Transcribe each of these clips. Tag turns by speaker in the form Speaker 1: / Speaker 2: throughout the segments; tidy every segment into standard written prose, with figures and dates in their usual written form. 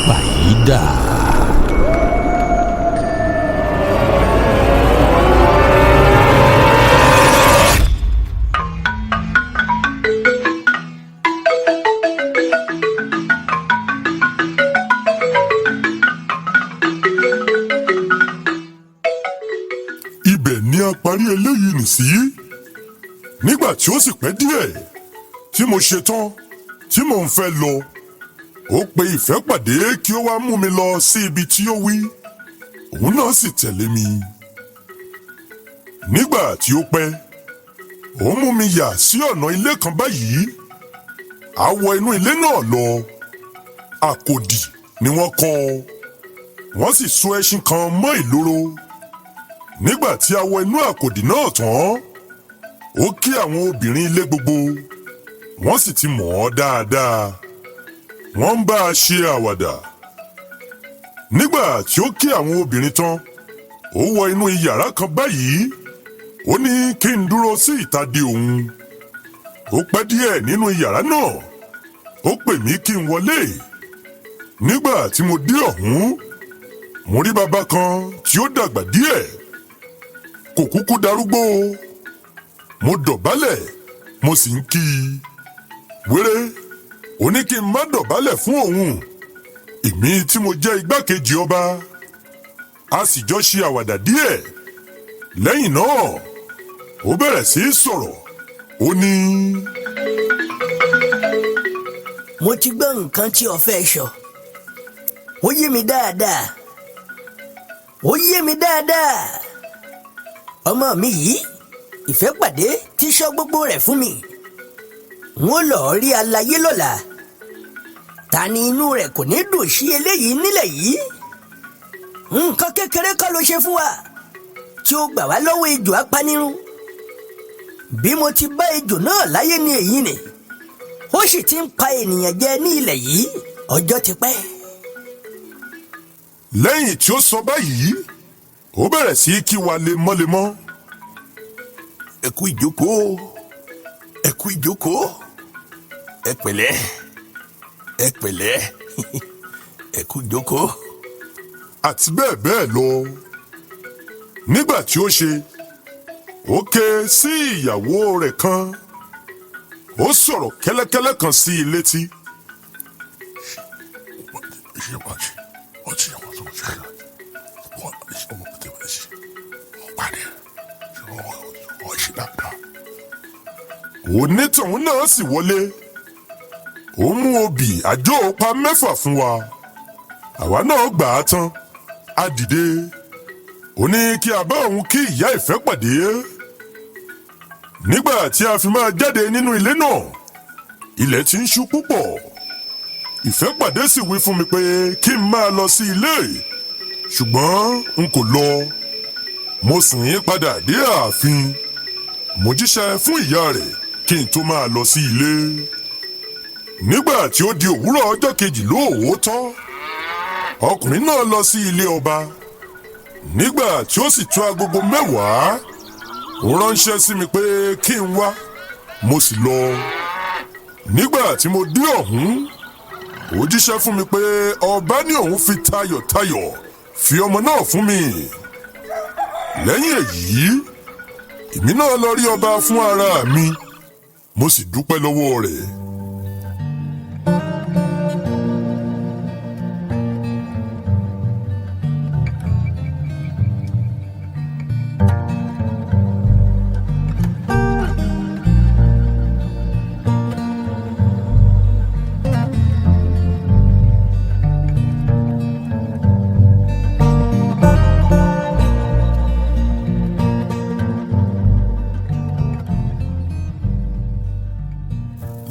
Speaker 1: Pàyídà.
Speaker 2: Ibẹ̀ ni a parí eléyìí nì sí. Nígbà tí ó sì pẹ́ díẹ̀ tí mo ṣetán tí mò ń fẹ́ lọ, ó pe ìfẹ́ pàdé kí ó wá mú mi lọ sí ibi tí ó wí. Òun náà sì tẹ̀lé mi. Nígbà tí ó pẹ́, ó mú mi yà sí ọ̀nà ilé kan báyìí. A wọ inú ilé náà lọ. Àkòdì ni wọ́n kọ́ ọ. Wọ́n sì so ẹṣin kan mọ́ ìloro. Nígbà tí a wọ inú àkòdì náà tán, ó kí àwọn obìnrin ilé gbogbo. Wọ́n sì ti mọ̀ ọ́ dáadáa. Wọ́n ń bá a ṣe àwàdà. Nígbà tí ó kí àwọn obìnrin tán, ó wọ inú iyàrá kan báyìí. Ó ní kí n dúró sí ìta de òun. Ó pẹ́ díẹ̀ nínú iyàrá náà. Ó pè mí kí n wọlé. Nígbà tí mo dé ọ̀hún, mo rí bàbá kan tí ó dàgbà díẹ̀. Kò kúkú darúgbó. Mo dọ̀bálẹ̀, mo sì ń kí i. Wéré, ó ní kí n má dọ̀bálẹ̀ fún òun. Èmi tí mo jẹ́ igbákejì ọba. A sì jọ ṣe àwàdà díẹ̀. Lẹ́yìn náà, ó bẹ̀rẹ̀ sí í sọ̀rọ̀. Ó ní.
Speaker 3: Mo ti gbọ́ nǹkan tí o fẹ́ sọ. Ó yé mi dáadáa. Ó yé mi dáadáa. Ọmọ mi yìí, ìfẹ́ pàdé ti sọ gbogbo rẹ̀ fún mi. N ó lọ rí aláyé lọ́la. Ta ni inú rẹ̀ kò ní dùn sí eléyìí nílẹ̀ yìí? Nǹkan kékeré kọ́ ló ṣe fún wa tí ó gbà wá lọ́wọ́ ejò apanirun. Bí mo ti bá ejò náà láyé ní èyí ni, ó sì ti ń pa ènìyàn jẹ ní ilẹ̀ yìí ọjọ́ ti pẹ́.
Speaker 2: Lẹ́yìn tí ó sọ báyìí, ó bẹ̀rẹ̀ sí í kí wa lemọ́lemọ́.
Speaker 4: Ẹ kú ìjókòó, ẹ kú ìjókòó, ẹ pẹ̀lẹ́, ẹ pẹ̀lẹ́, ẹ kú ìjókòó.
Speaker 2: Àti bẹ́ẹ̀ bẹ́ẹ̀ lọ. Nígbà tí ó ṣe, ó ké sí ìyàwó rẹ̀ kan. Ó sọ̀rọ̀ kẹ́lẹ́kẹ́lẹ́ kan sí i létí. Onítọ̀hún náà sì wọlé. Ó mú obì àjóòpa mẹ́fà fún wa. Àwa náà gbà á tán. A dìde. Ó ní kí a bá òun kí ìyá ìfẹ́ pàdé. Nígbà tí a fi máa jáde nínú ilé náà, ilẹ̀ ti ń ṣú púpọ̀. Ìfẹ́ pàdé sì wí fún mi pé kí n máa lọ sí ilé. Ṣùgbọ́n n kò lọ. Mo sìn ín padà dé ààfin. Mo jíṣẹ́ fún ìyá rẹ̀ kí n tó máa lọ sí ilé. Nígbà tí ó di òwúrọ̀ ọjọ́ kejì lóòótọ́, ọkùnrin náà lọ sí ilé ọba. Nígbà tí ó sì tó agogo 10, ó ránṣẹ́ sí mi pé kí n wá. Mo sì lọ. Nígbà tí mo dé ọ̀hún, ó jíṣẹ́ fún mi pé ọba ní òun fi tayọ̀tayọ̀ fi ọmọ náà fún mi. Lẹ́yìn èyí, èmi náà lọ rí ọba fún ara mi. Mo sì dúpẹ́ lọ́wọ́ rẹ̀.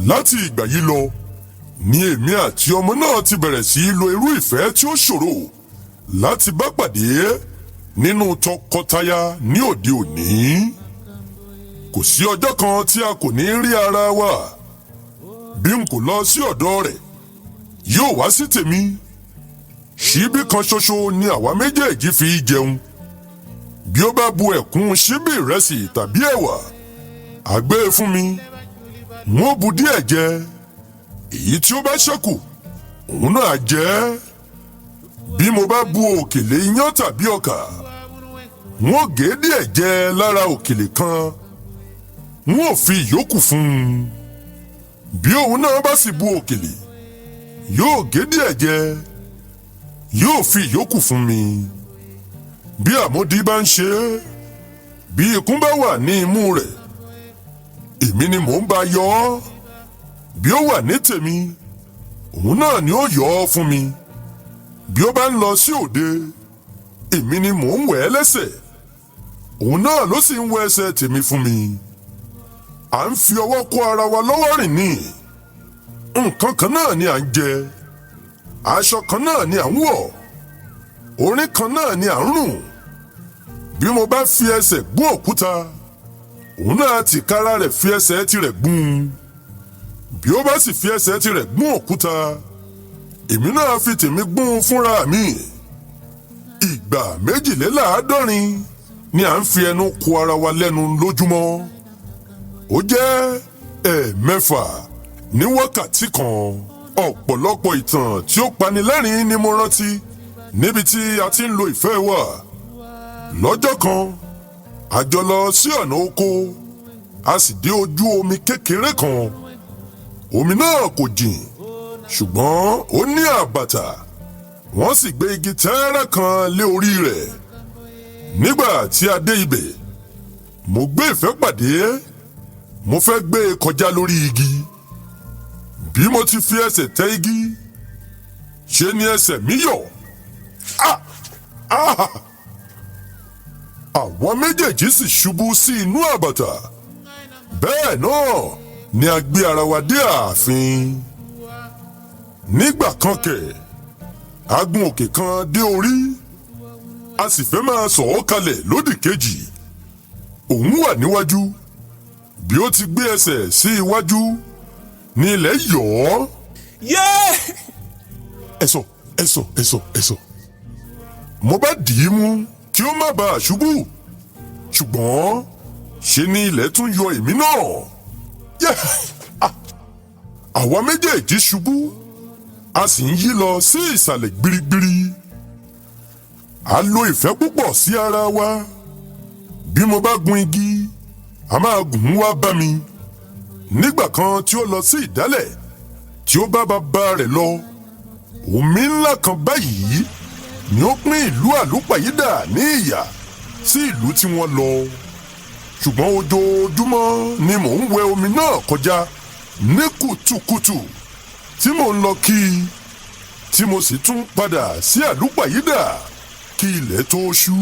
Speaker 2: Láti ìgbà yìí lọ ni èmi àti ọmọ náà ti bẹ̀rẹ̀ sí í lo irú ìfẹ́ tí ó ṣòro láti bá pàdé nínú tọkọtaya ní òde òní. Kò sí ọjọ́ kan tí a kò ní rí ara wa. Bí n kò lọ sí ọ̀dọ̀ rẹ̀, yóò wá sí tèmi. Ṣíbí kan ṣoṣo ni àwa méjèèjì fi jẹun. Bí ó bá bu ẹ̀kún ṣíbí ìrẹsì tàbí ẹ̀wà, á gbé e fún mi. Wọ́n bu díẹ̀ jẹ. Èyí tí ó bá ṣẹ́kù, òun náà jẹ ẹ́. bí mo bá bu òkèlè iyán tàbí ọkà wọ́n gé díẹ̀ jẹ lára òkèlè kan wọ́n ò fi ìyókù fún un bí òun náà bá sì bu òkèlè yóò gé díẹ̀ jẹ yóò fi ìyókù fún mi bí àmódi bá ń ṣe é bí ikún bá wà ní imú rẹ̀ èmi ni mò ń bá yọ ọ́ bí ó wà ní tèmi òun náà ni ó yọ ọ́ fún mi bí ó bá ń lọ sí òde èmi ni mò ń wẹ̀ ẹ́ lẹ́sẹ̀ òun náà ló sì ń wẹ ẹsẹ̀ tèmi fún mi à ń fi ọwọ́ kó ara wa lọ́wọ́ rìn ní nǹkan kan náà ni à ń jẹ aṣọ kan náà ni à ń wọ̀ orin kan náà ni à ń rùn bí mo bá fi ẹsẹ̀ gún òkúta òun náà tìkára rẹ̀ fi ẹsẹ̀ tirẹ̀ gún un bí ó bá sì fi ẹsẹ̀ tirẹ̀ gún òkúta èmi náà fi tèmi gún un fúnra mi ìgbà 42 ni à ń fi ẹnu kó ara wa lẹ́nu lójúmọ́ ó jẹ́ ẹ̀ẹ̀mẹ́fà ní wákàtí kan ọ̀pọ̀lọpọ̀ ìtàn tí ó panilẹ́rìn ni mo rántí níbi tí a ti ń lo ìfẹ́ wa lọ́jọ́ kan a jọ lọ sí ọ̀nà oko a sì dé ojú omi kékeré kan omi náà kò jìn ṣùgbọ́n ó ní àbàtà wọ́n sì gbé igi tẹ́ẹ́rẹ́ kan lé orí rẹ̀ nígbà tí a dé ibẹ̀ mo gbé ìfẹ́ pàdé mo fẹ́ gbé e kọjá lórí igi bí mo ti fi ẹsẹ̀ tẹ igi ṣe ni ẹsẹ̀ mi yọ̀ àwọn méjèèjì sì ṣubú sí inú àbàtà bẹ́ẹ̀ náà ni a gbé ara wa dé ààfin nígbà kan kẹ̀ a gun òkè kan dé orí a sì fẹ́ máa sọ̀ ọ́ kalẹ̀ lódì kejì òun wà níwájú bí ó ti gbé ẹsẹ̀ sí iwájú ní ilẹ̀ yọ̀ ọ́. ẹ̀sọ̀ mo bá dì í mú kí ó má bàa ṣubú ṣùgbọ́n ṣe ni ilẹ̀ tún yọ èmi náà àwa méjèèjì ṣubú a sì ń yí lọ sí ìsàlẹ̀ gbirigbiri a lo ìfẹ́ púpọ̀ sí ara wa bí mo bá gun igi a máa gùn wá bá mi nígbà kan tí ó lọ sí ìdálẹ̀ tí ó bá bàbá rẹ̀ lọ omi ńlá kan báyìí ni ó pín ìlú àlùpàyídà ní ìyà sí ìlú tí wọ́n lọ ṣùgbọ́n ojoojúmọ́ ni mò ń wẹ omi náà kọjá ní kùtùkùtù tí mò ń lọ kí tí mo sì tún padà sí àlùpàyídà kí ilẹ̀ tó ṣú.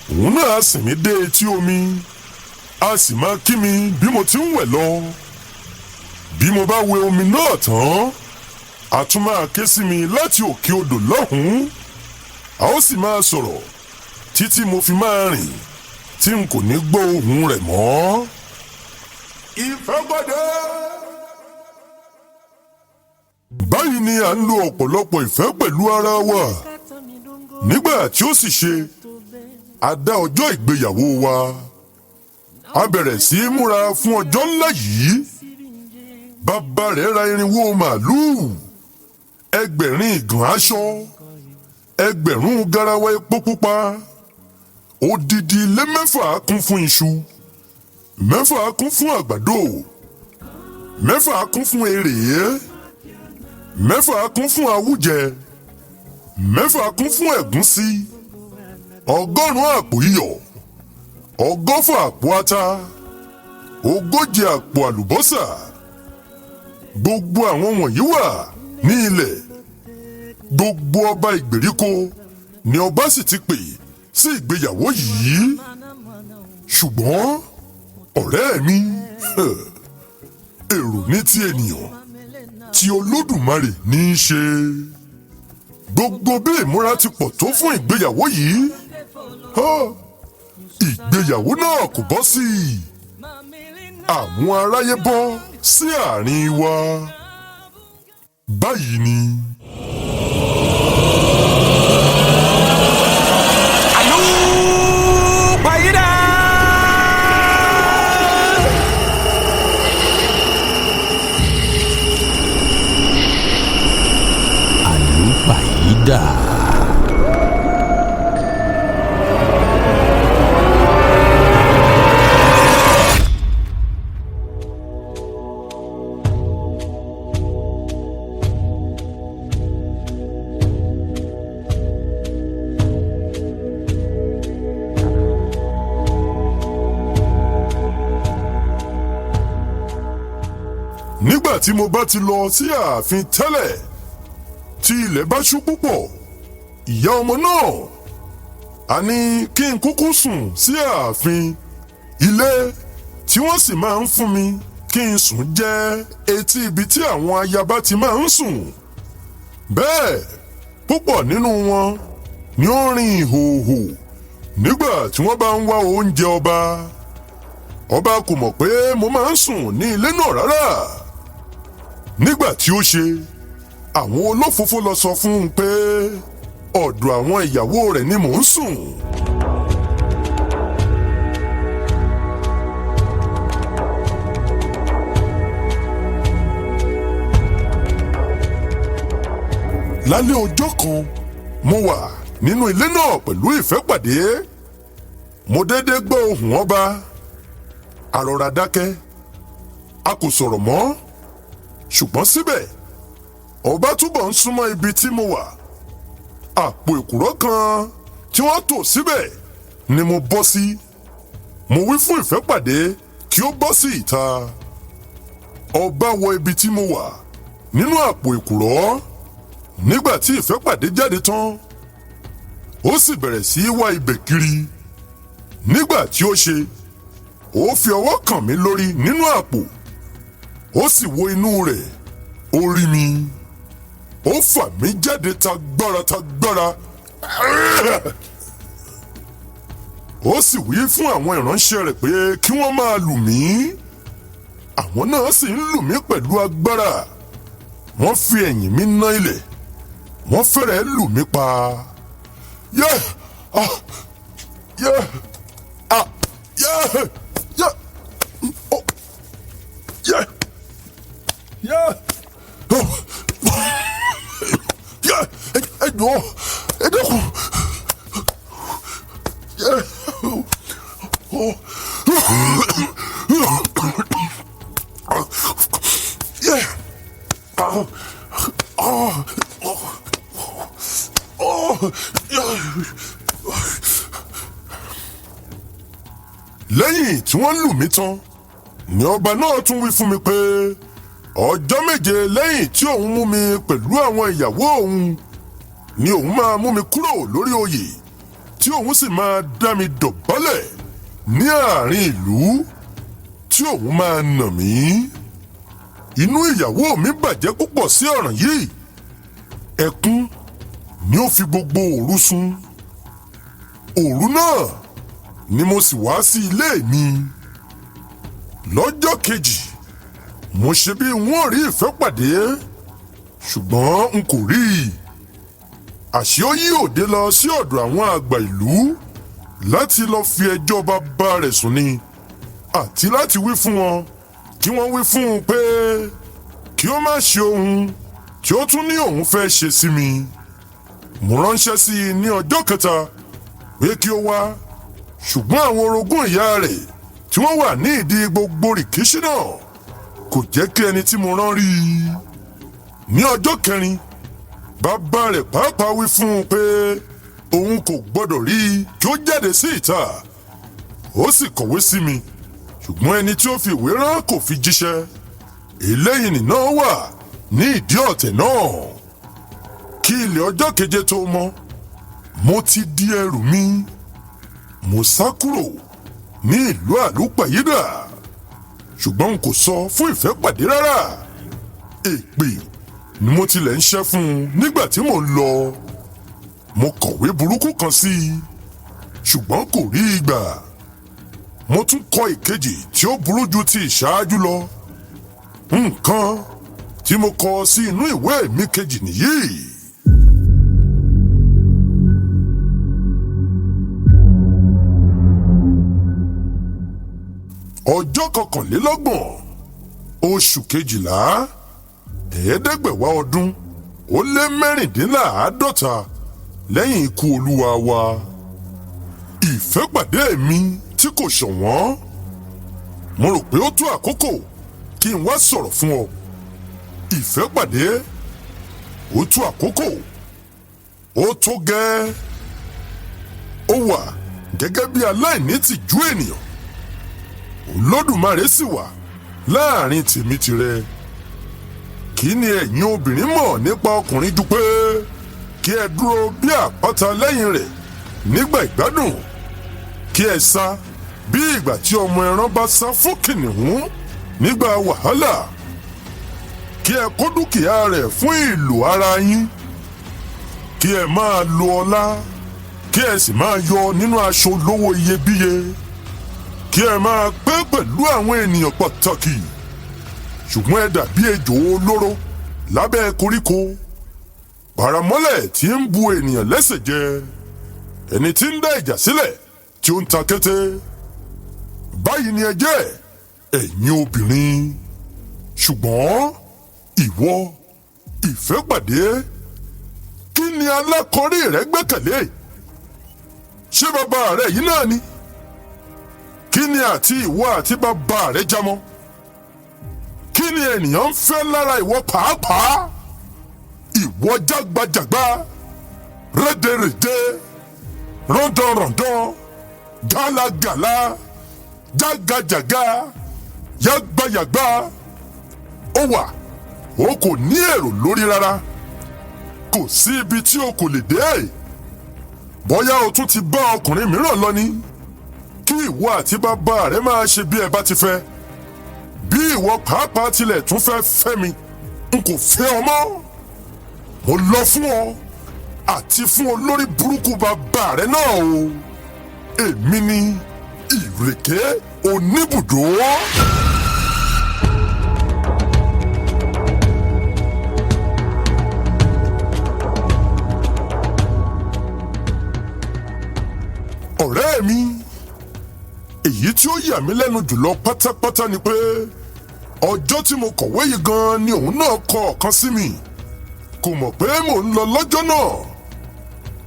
Speaker 2: òun náà sì mí dé etí omi a sì máa kí mi bí mo ti ń wẹ̀ lọ bí mo bá wẹ omi náà tán a tún máa ké sí mi láti òkè odò lọ́hùn-ún a ó sì máa sọ̀rọ̀ títí mo fi máa rìn tí n kò ní gbọ́ ohùn rẹ̀ mọ́. Ìfẹ́gbàdé. báyìí ni à ń lo ọ̀pọ̀lọpọ̀ ìfẹ́ pẹ̀lú ara wa nígbà tí ó sì ṣe a dá ọjọ́ ìgbéyàwó wa a bẹ̀rẹ̀ sí í múra fún ọjọ́ ńlá yìí bàbá rẹ̀ ra 400 màálùú 1,000 ìgàn aṣọ 1,000 garawa epo pupa odidi ilé 6 kún fún iṣu 6 kún fún àgbàdo 6 kún fún èrè 6 kún fún awújẹ 6 kún fún ẹ̀gúnsí 100 àpò iyọ̀ 100 àpò ata 40 àpò àlùbọ́sà gbogbo àwọn wọ̀nyí wà ní ilẹ̀ gbogbo ọba ìgbèríko ni ọba sì ti pè sí ìgbéyàwó yìí ṣùgbọ́n ọ̀rẹ́ mi èrò ní ti ènìyàn tí Olódùmarè ní í ṣe gbogbo bí ìmúra ti pọ̀ tó fún ìgbéyàwó yìí ìgbéyàwó náà kò bọ́ sí i. àwọn aráyé bọ́ sí àárín wa. báyìí ni.
Speaker 1: Àlùpàídà.
Speaker 2: nígbà tí mo bá ti lọ sí ààfin tẹ́lẹ̀ tí ilẹ̀ bá ṣú púpọ̀, ìyá ọmọ náà a ní kí n kúkú sùn sí ààfin. ilé tí wọ́n sì máa ń fún mi kí n sùn jẹ́ etí ibi tí àwọn ayaba ti máa ń sùn. bẹ́ẹ̀ púpọ̀ nínú wọn ni ó rìn ìhòòhò nígbà tí wọ́n bá ń wá oúnjẹ ọba. ọba kò mọ̀ pé mo máa ń sùn ní ilé náà rárá. nígbà tí ó ṣe, àwọn olófòófó lọ sọ fún un pé ọ̀dọ̀ àwọn ìyàwó rẹ̀ ni mò ń sùn. lálẹ́ ọjọ́ kan mo wà nínú ilé náà pẹ̀lú Ìfẹ́pàdé. mo dédé gbọ́ ohùn ọba. a rọra dákẹ́, a kò sọ̀rọ̀ mọ́. ṣùgbọ́n síbẹ̀ ọba túbọ̀ ń súnmọ́ ibi tí mo wà. àpò èkùrọ́ kan tí wọ́n tò síbẹ̀ ni mo bọ́ sí. mo wí fún Ìfẹ́pàdé kí ó bọ́ sí ìta. ọba wọ ibi tí mo wà nínú àpò èkùrọ́. nígbà tí Ìfẹ́pàdé jáde tán, ó sì bẹ̀rẹ̀ sí í wá ibẹ̀ kiri. nígbà tí ó ṣe, ó fi ọwọ́ kàn mí lórí nínú àpò. ó sì wo inú rẹ̀, ó rí mi. ó fà mí jáde tagbára. ó sì wí fún àwọn ìránṣẹ́ rẹ̀ pé kí wọ́n máa lù mí. àwọn náà sì ń lù mí pẹ̀lú agbára. wọ́n fi ẹ̀yìn mi ná ilẹ̀. wọ́n fẹ́rẹ̀ lù mí pa. ẹ dẹ́kun. lẹ́yìn tí wọ́n lù mí tán ni ọba náà tún wí fún mi pé ọjọ́ méje lẹ́yìn tí òun mú mi pẹ̀lú àwọn ìyàwó òun ni òun máa mú mi kúrò lórí oyè, tí òun sì máa dá mi dọ̀bálẹ̀ ní àárín ìlú, tí òun máa nà mí. inú ìyàwó mi bàjẹ́ púpọ̀ sí ọ̀ràn yìí. ẹkún ni ó fi gbogbo òru sùn. òru náà ni mo sì wá sí ilé mi. lọ́jọ́ kejì mo ṣe bí n ó rí Ìfẹ́pàdé, ṣùgbọ́n n kò rí i. àṣé ó yí òde lọ sí ọ̀dọ̀ àwọn àgbà ìlú láti lọ fi ẹjọ́ bàbá rẹ̀ sùn ni, àti láti wí fún wọn kí wọ́n wí fún un pé kí ó má ṣe ohun tí ó tún ní òun fẹ́ ṣe sí mi. mo ránṣẹ́ sí i ní ọjọ́ kẹta pé kí ó wá, ṣùgbọ́n àwọn orogún ìyá rẹ̀ tí wọ́n wà ní ìdí gbogbo rìkíṣí náà kò jẹ́ kí ẹni tí mo rán rí i. ní ọjọ́ kẹrin, bàbá rẹ̀ pàápàá wí fún un pé òun kò gbọ́dọ̀ rí i kí ó jáde sí ìta. ó sì kọ̀wé sí mi, ṣùgbọ́n ẹni tí ó fi ìwé rán kò fi jíṣẹ́. eléyìí nìna wà ní ìdí ọ̀tẹ̀ náà. kí ilẹ̀ ọjọ́ keje tó mọ́, mo ti di ẹrù mi. mo sá kúrò ní ìlú Àlùpàídà, ṣùgbọ́n n kò sọ fún Ìfẹ́pàdé rárá. èpè ni mo tilẹ̀ ń ṣẹ́ fún un nígbà tí mò ń lọ. mo kọ̀wé burúkú kan sí i, ṣùgbọ́n kò rí i gbà. Mo tún kọ ìkejì tí ó burú ju ti ìṣáájú lọ. Nǹkan tí mo kọ sí inú ìwé mi kejì nìyí. Ọjọ́ 21 oṣù kejìlá ẹ̀ẹ́dẹ́gbẹ̀wá ọdún ó lé mẹ́rìndínláàádọ́ta lẹ́yìn ikú Olúwa wa. Ìfẹ́pàdé mi tí kò ṣọ̀wọ́n. Mo rò pé ó tó àkókò kí n wá sọ̀rọ̀ fún ọ. Ìfẹ́pàdé ó tó àkókò, ó tó gẹ́. Ó wà gẹ́gẹ́ bí aláìní tìjú ènìyàn. Olódùmarè sì wà láàrin tèmi tìrẹ. Kí ni ẹ̀yin obìnrin mọ̀ nípa ọkùnrin ju pé kí ẹ dúró bí àpáta lẹ́yìn rẹ̀ nígbà ìgbádùn, kí ẹ sá bí ìgbà tí ọmọ ẹran bá sá fún kìnìún nígbà wàhálà, kí ẹ kó dúkìá rẹ̀ fún ìlò ara yín, kí ẹ máa lo ọlá, kí ẹ sì máa yọ nínú aṣọ olówó iyebíye, kí ẹ máa pé pẹ̀lú àwọn ènìyàn pàtàkì, ṣùgbọ́n ẹ dàbí ejò olóró lábẹ́ koríko, paramọ́lẹ̀ tí ń bu ènìyàn lẹ́sẹ̀ jẹ, ẹni tí ń dá ìjà sílẹ̀ tí ó ń ta kété. Báyìí ni ẹ jẹ́ ẹ̀yin obìnrin. Ṣùgbọ́n ìwọ Ìfẹ́pàdé, kí ni alákọ̀rí rẹ gbẹ́kẹ̀lé? Ṣé bàbá rẹ yìí náà ni? Kí ni àti ìwọ àti bàbá rẹ jámọ́? Kí ni ènìyàn ń fẹ́ lára ìwọ pàápàá? Ìwọ jágbajàgba, rédèrèdè, rọ́ndọ̀rọ̀ndọ̀, gálagàlá, jágajàga, yágbáyàgbá. Ó wà, o kò ní èrò lórí rárá. Kò sí ibi tí o kò lè dé. Bóyá o tún ti bá ọkùnrin mìíràn lọ ni. Kí ìwọ àti bàbá rẹ máa ṣe bí ẹ bá ti fẹ́. Bí ìwọ pàápàá tilẹ̀ tún fẹ́ fẹ́ mi, n kò fẹ́ ọ mọ́. Mo lọ fún ọ àti fún olórí burúkú bàbá rẹ náà o. Èmi ni Ìrèké Oníbùdó. Ọ̀rẹ́ mi, èyí tí ó yà mí lẹ́nu jùlọ pátápátá ni pé ọjọ́ tí mo kọ̀wé yìí gan ni òun náà kọ ọ̀kan sí mi. Kò mọ̀ pé mò ń lọ lọ́jọ́ náà.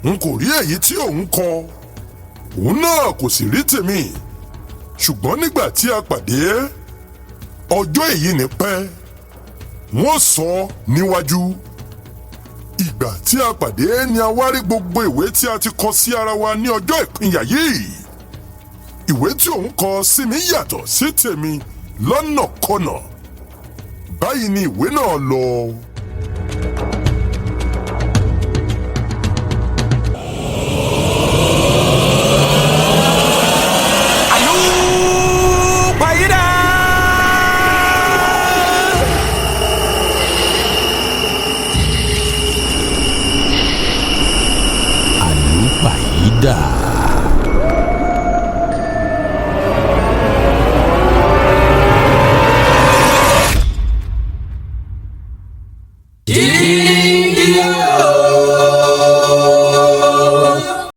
Speaker 2: N kò rí èyí tí òun kọ. Òun náà kò sì rí tèmi. Ṣùgbọ́n nígbà tí a pàdé, ọjọ́ èyí ni pẹ́. Wọ́n sọ níwájú. Ìgbà tí a pàdé ni a wá rí gbogbo ìwé tí a ti kọ sí ara wa ní ọjọ́ ìpínyà yìí. Ìwé tí òun kọ sí mi yàtọ̀ sí tèmi lọ́nàkọnà. Báyìí ni ìwé náà lọ.
Speaker 1: Àlùpàídà.
Speaker 5: Jíngíyà.